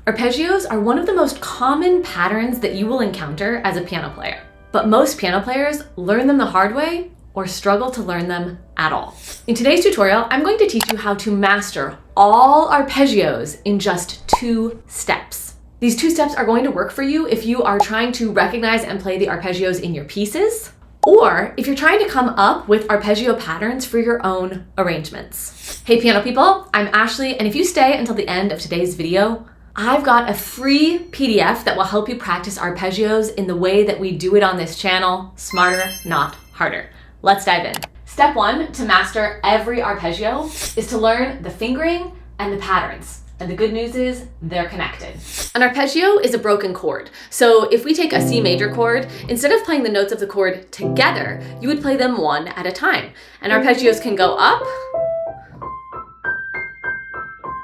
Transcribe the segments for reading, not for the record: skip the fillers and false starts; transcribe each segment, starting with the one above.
Arpeggios are one of the most common patterns that you will encounter as a piano player, but most piano players learn them the hard way or struggle to learn them at all. In today's tutorial, I'm going to teach you how to master all arpeggios in just 2 steps. These 2 steps are going to work for you if you are trying to recognize and play the arpeggios in your pieces, or if you're trying to come up with arpeggio patterns for your own arrangements. Hey piano people, I'm Ashley, and if you stay until the end of today's video, I've got a free PDF that will help you practice arpeggios in the way that we do it on this channel, smarter, not harder. Let's dive in. Step 1 to master every arpeggio is to learn the fingering and the patterns. And the good news is they're connected. An arpeggio is a broken chord. So if we take a C major chord, instead of playing the notes of the chord together, you would play them one at a time. And arpeggios can go up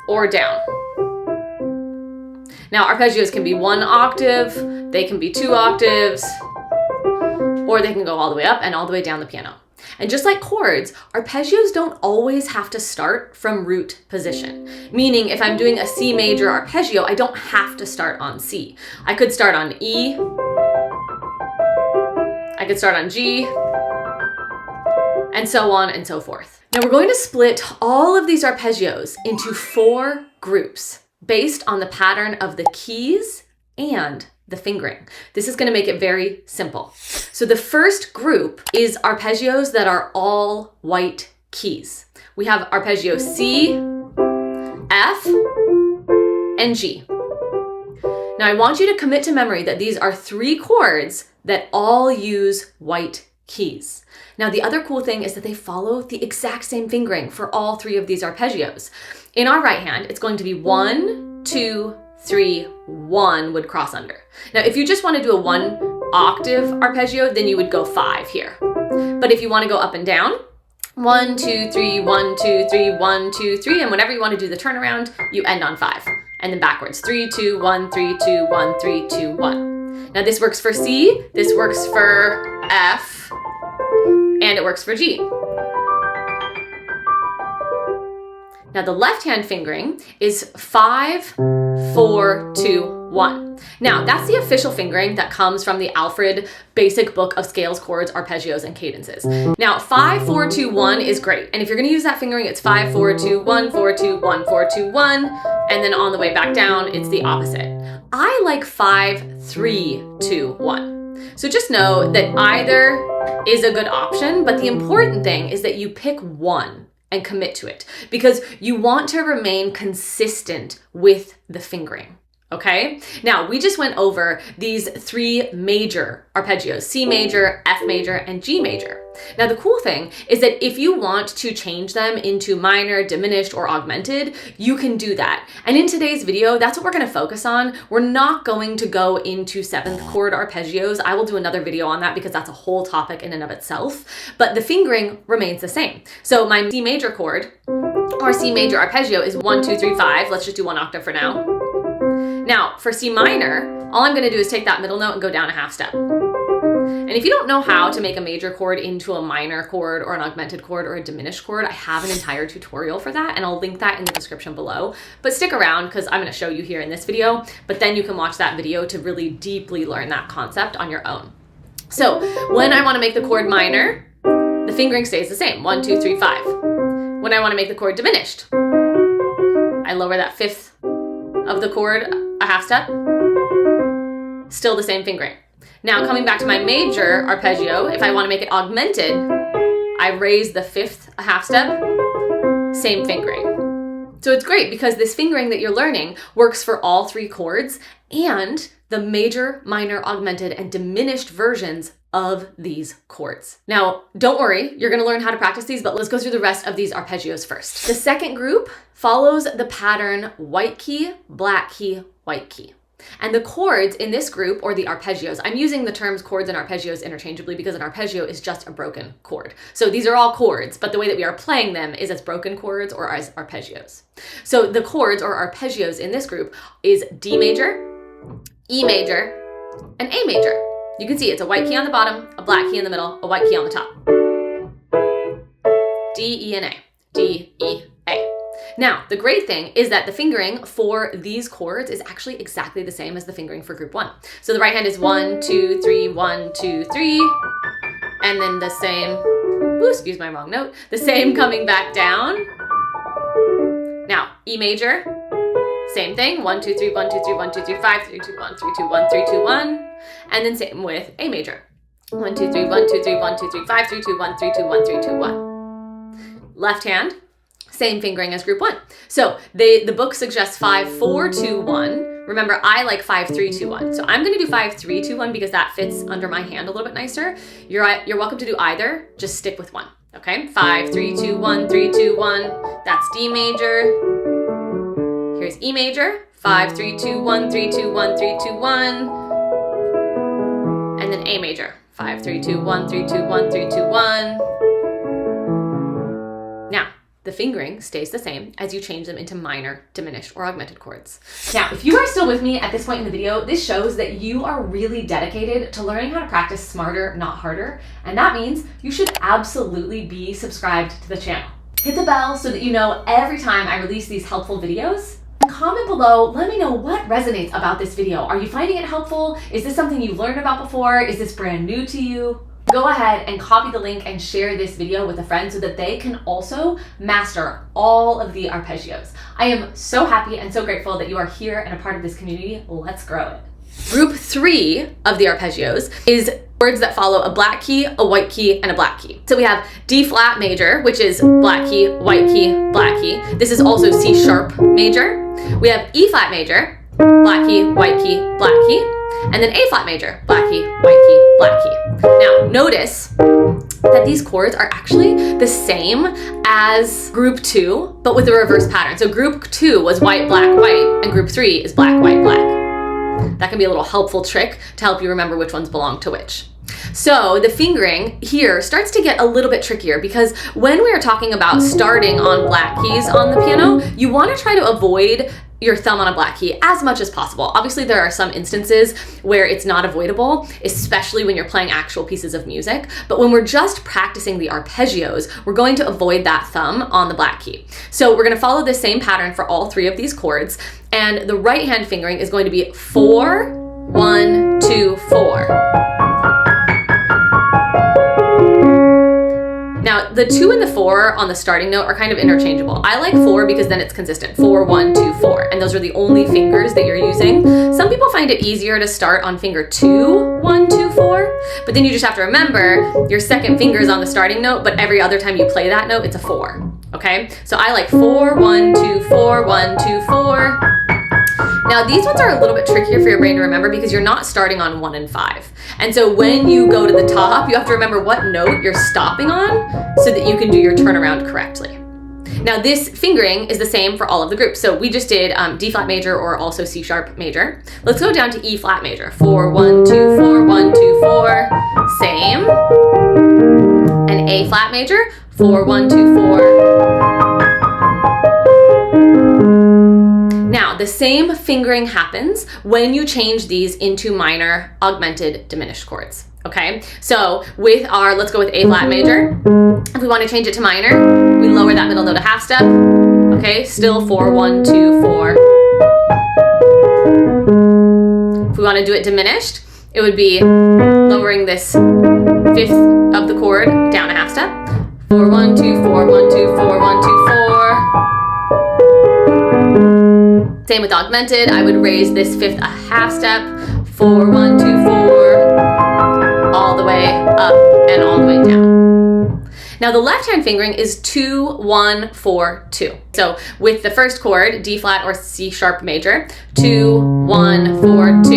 or down. Now, arpeggios can be 1 octave, they can be 2 octaves, or they can go all the way up and all the way down the piano. And just like chords, arpeggios don't always have to start from root position. Meaning, if I'm doing a C major arpeggio, I don't have to start on C. I could start on E, I could start on G, and so on and so forth. Now we're going to split all of these arpeggios into 4 groups based on the pattern of the keys and the fingering. This is going to make it very simple. So the first group is arpeggios that are all white keys. We have arpeggio C, F, and G. Now I want you to commit to memory that these are 3 chords that all use white keys. Now the other cool thing is that they follow the exact same fingering for all 3 of these arpeggios. In our right hand, it's going to be 1, 2, 3, 1 would cross under. Now, if you just want to do a 1 octave arpeggio, then you would go 5 here. But if you want to go up and down, 1, 2, 3, 1, 2, 3, 1, 2, 3, and whenever you want to do the turnaround, you end on 5. And then backwards, 3, 2, 1, 3, 2, 1, 3, 2, 1. Now this works for C, this works for F, and it works for G. Now the left-hand fingering is 5, 4, 2, 1. Now that's the official fingering that comes from the Alfred Basic Book of Scales, Chords, Arpeggios, and Cadences. Now 5, 4, 2, 1 is great. And if you're gonna use that fingering, it's 5, 4, 2, 1, 4, 2, 1, 4, 2, 1. And then on the way back down, it's the opposite. I like 5, 3, 2, 1. So just know that either is a good option, but the important thing is that you pick one and commit to it because you want to remain consistent with the fingering. Okay? Now, we just went over these 3 major arpeggios, C major, F major, and G major. Now, the cool thing is that if you want to change them into minor, diminished, or augmented, you can do that. And in today's video, that's what we're going to focus on. We're not going to go into 7th chord arpeggios. I will do another video on that because that's a whole topic in and of itself. But the fingering remains the same. So my C major chord, or C major arpeggio, is 1, 2, 3, 5. Let's just do 1 octave for now. Now, for C minor, all I'm going to do is take that middle note and go down a half step. And if you don't know how to make a major chord into a minor chord or an augmented chord or a diminished chord, I have an entire tutorial for that, and I'll link that in the description below. But stick around because I'm going to show you here in this video, but then you can watch that video to really deeply learn that concept on your own. So when I want to make the chord minor, the fingering stays the same, 1, 2, 3, 5. When I want to make the chord diminished, I lower that 5th of the chord a half step, still the same fingering. Now coming back to my major arpeggio, if I want to make it augmented, I raise the 5th a half step, same fingering. So it's great because this fingering that you're learning works for all 3 chords and the major, minor, augmented, and diminished versions of these chords. Now, don't worry, you're gonna learn how to practice these, but let's go through the rest of these arpeggios first. The second group follows the pattern white key, black key, white key. And the chords in this group, or the arpeggios, I'm using the terms chords and arpeggios interchangeably because an arpeggio is just a broken chord. So these are all chords, but the way that we are playing them is as broken chords or as arpeggios. So the chords or arpeggios in this group is D major, E major, and A major. You can see it's a white key on the bottom, a black key in the middle, a white key on the top. D, E, and A. D, E, A. Now, the great thing is that the fingering for these chords is actually exactly the same as the fingering for group 1. So the right hand is 1, 2, 3, 1, 2, 3, and then the same, ooh, excuse my wrong note, the same coming back down. Now, E major, same thing, 1, 2, 3, 1, 2, 3, 1, 2, 3, 5, 3, 2, 1, 3, 2, 1, 3, 2, 1, and then same with A major. 1, 2, 3, 1, 2, 3, 1, 2, 3, 5, 3, 2, 1, 3, 2, 1, 3, 2, 1. Left hand, same fingering as group 1. So the book suggests 5, 4, 2, 1. Remember, I like 5, 3, 2, 1. So I'm gonna do 5, 3, 2, 1 because that fits under my hand a little bit nicer. You're welcome to do either, just stick with one, okay? 5, 3, 2, 1, 3, 2, 1. That's D major. Here's E major. 5, 3, 2, 1, 3, 2, 1, 3, 2, 1. And then A major. 5, 3, 2, 1, 3, 2, 1, 3, 2, 1. Now, the fingering stays the same as you change them into minor, diminished, or augmented chords. Now, if you are still with me at this point in the video, this shows that you are really dedicated to learning how to practice smarter, not harder. And that means you should absolutely be subscribed to the channel. Hit the bell so that you know every time I release these helpful videos. Comment below, let me know what resonates about this video. Are you finding it helpful? Is this something you've learned about before? Is this brand new to you? Go ahead and copy the link and share this video with a friend so that they can also master all of the arpeggios. I am so happy and so grateful that you are here and a part of this community. Let's grow it. Group 3 of the arpeggios is words that follow a black key, a white key, and a black key. So we have D flat major, which is black key, white key, black key. This is also C sharp major. We have E flat major, black key, white key, black key, and then A flat major, black key, white key, black key. Now notice that these chords are actually the same as group 2, but with a reverse pattern. So group 2 was white, black, white, and group 3 is black, white, black. That can be a little helpful trick to help you remember which ones belong to which. So the fingering here starts to get a little bit trickier because when we are talking about starting on black keys on the piano, you want to try to avoid your thumb on a black key as much as possible. Obviously, there are some instances where it's not avoidable, especially when you're playing actual pieces of music. But when we're just practicing the arpeggios, we're going to avoid that thumb on the black key. So we're going to follow the same pattern for all 3 of these chords. And the right hand fingering is going to be 4, 1, 2, 4. Now, the 2 and the 4 on the starting note are kind of interchangeable. I like 4 because then it's consistent. 4, 1, 2, 4. And those are the only fingers that you're using. Some people find it easier to start on finger 2, 1, 2, 4. But then you just have to remember your second finger is on the starting note, but every other time you play that note, it's a 4. Okay? So I like 4, 1, 2, 4, 1, 2, 4. Now these ones are a little bit trickier for your brain to remember because you're not starting on 1 and 5. And so when you go to the top, you have to remember what note you're stopping on so that you can do your turnaround correctly. Now this fingering is the same for all of the groups. So we just did D flat major or also C sharp major. Let's go down to E flat major. 4, 1, 2, 4, 1, 2, 4. Same. And A flat major. 4, 1, 2, 4. Now, the same fingering happens when you change these into minor, augmented, diminished chords, okay? So with our, let's go with A flat major. If we want to change it to minor, we lower that middle note a half step, okay? Still 4, 1, 2, 4. If we want to do it diminished, it would be lowering this 5th of the chord down a half step. 4, 1, 2, 4, 1, 2, 4, 1, 2, 4. Same with augmented, I would raise this 5th a half step, 4, 1, 2, 4, all the way up and all the way down. Now the left hand fingering is 2, 1, 4, 2. So with the first chord, D flat or C sharp major, 2, 1, 4, 2.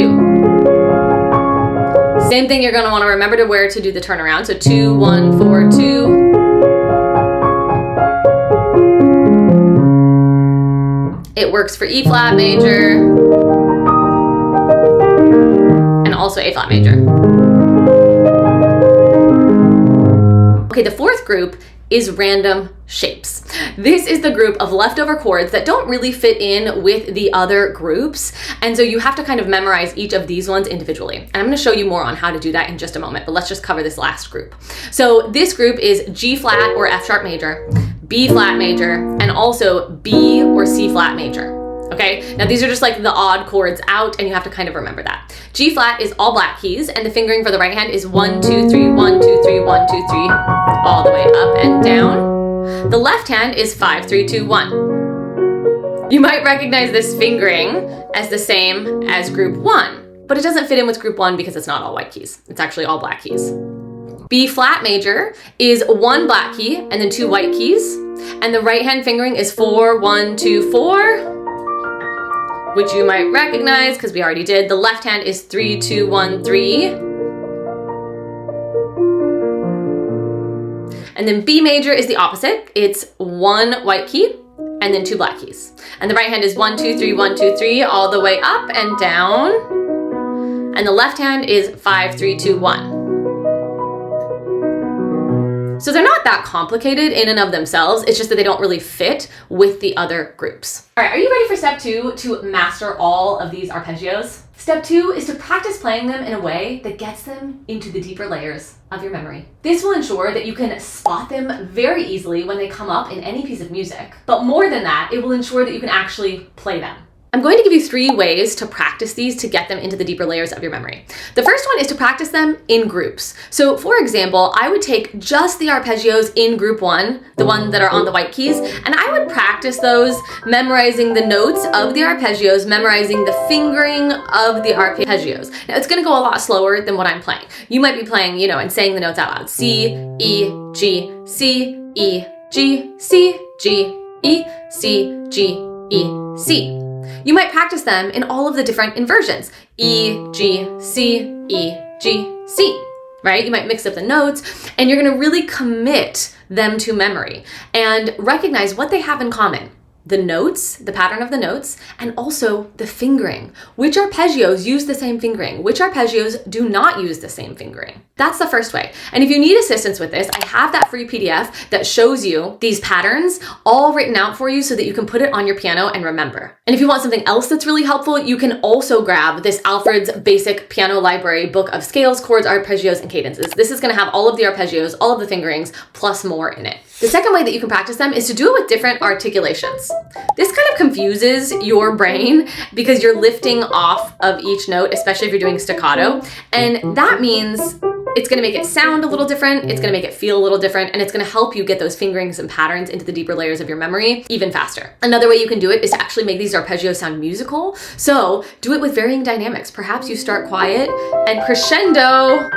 Same thing, you're going to want to remember to where to do the turnaround. So 2, 1, 4, 2. It works for E flat major and also A flat major. Okay, the 4th group is random shapes. This is the group of leftover chords that don't really fit in with the other groups, and so you have to kind of memorize each of these ones individually. And I'm going to show you more on how to do that in just a moment, but let's just cover this last group. So this group is G flat or F sharp major, B flat major, and also B or C flat major. Okay, now these are just like the odd chords out, and you have to kind of remember that. G flat is all black keys, and the fingering for the right hand is 1, 2, 3, 1, 2, 3, 1, 2, 3, all the way up and down. The left hand is 5, 3, 2, 1. You might recognize this fingering as the same as group 1, but it doesn't fit in with group 1 because it's not all white keys. It's actually all black keys. B flat major is 1 black key and then 2 white keys, and the right hand fingering is 4, 1, 2, 4. Which you might recognize because we already did. The left hand is 3, 2, 1, 3. And then B major is the opposite. It's 1 white key and then 2 black keys. And the right hand is 1, 2, 3, 1, 2, 3, all the way up and down. And the left hand is 5, 3, 2, 1. So they're not that complicated in and of themselves. It's just that they don't really fit with the other groups. All right, are you ready for step 2 to master all of these arpeggios? Step 2 is to practice playing them in a way that gets them into the deeper layers of your memory. This will ensure that you can spot them very easily when they come up in any piece of music. But more than that, it will ensure that you can actually play them. I'm going to give you 3 ways to practice these to get them into the deeper layers of your memory. The first one is to practice them in groups. So for example, I would take just the arpeggios in group 1, the one that are on the white keys, and I would practice those memorizing the notes of the arpeggios, memorizing the fingering of the arpeggios. Now it's gonna go a lot slower than what I'm playing. You might be playing, and saying the notes out loud. C, E, G, C, E, G, C, G, E, C, G, E, C. You might practice them in all of the different inversions. E, G, C, E, G, C, right? You might mix up the notes, and you're gonna really commit them to memory and recognize what they have in common. The notes, the pattern of the notes, and also the fingering. Which arpeggios use the same fingering? Which arpeggios do not use the same fingering? That's the first way. And if you need assistance with this, I have that free PDF that shows you these patterns all written out for you so that you can put it on your piano and remember. And if you want something else that's really helpful, you can also grab this Alfred's Basic Piano Library book of scales, chords, arpeggios, and cadences. This is gonna have all of the arpeggios, all of the fingerings, plus more in it. The second way that you can practice them is to do it with different articulations. This kind of confuses your brain because you're lifting off of each note, especially if you're doing staccato. And that means it's gonna make it sound a little different, it's gonna make it feel a little different, and it's gonna help you get those fingerings and patterns into the deeper layers of your memory even faster. Another way you can do it is to actually make these arpeggios sound musical. So do it with varying dynamics. Perhaps you start quiet and crescendo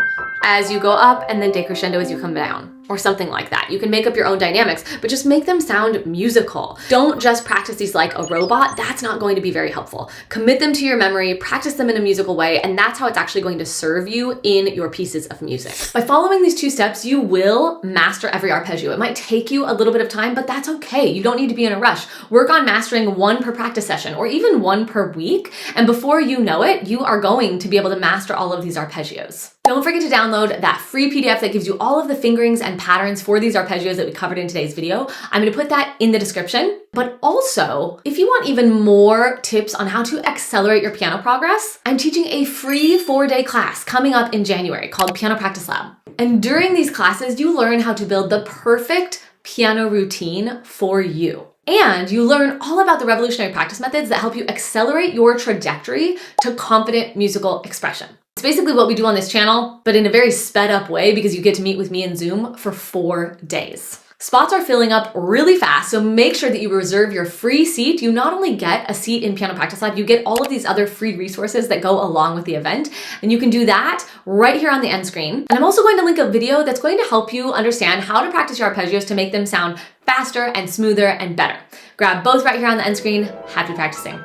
as you go up and then decrescendo as you come down, or something like that. You can make up your own dynamics, but just make them sound musical. Don't just practice these like a robot. That's not going to be very helpful. Commit them to your memory, practice them in a musical way, and that's how it's actually going to serve you in your pieces of music. By following these 2 steps, you will master every arpeggio. It might take you a little bit of time, but that's okay. You don't need to be in a rush. Work on mastering 1 per practice session, or even 1 per week, and before you know it, you are going to be able to master all of these arpeggios. Don't forget to download that free PDF that gives you all of the fingerings and patterns for these arpeggios that we covered in today's video. I'm gonna put that in the description. But also, if you want even more tips on how to accelerate your piano progress, I'm teaching a free 4-day class coming up in January called Piano Practice Lab. And during these classes, you learn how to build the perfect piano routine for you. And you learn all about the revolutionary practice methods that help you accelerate your trajectory to confident musical expression. It's basically what we do on this channel, but in a very sped up way because you get to meet with me in Zoom for 4 days. Spots are filling up really fast, so make sure that you reserve your free seat. You not only get a seat in Piano Practice Lab, you get all of these other free resources that go along with the event, and you can do that right here on the end screen. And I'm also going to link a video that's going to help you understand how to practice your arpeggios to make them sound faster and smoother and better. Grab both right here on the end screen. Happy practicing.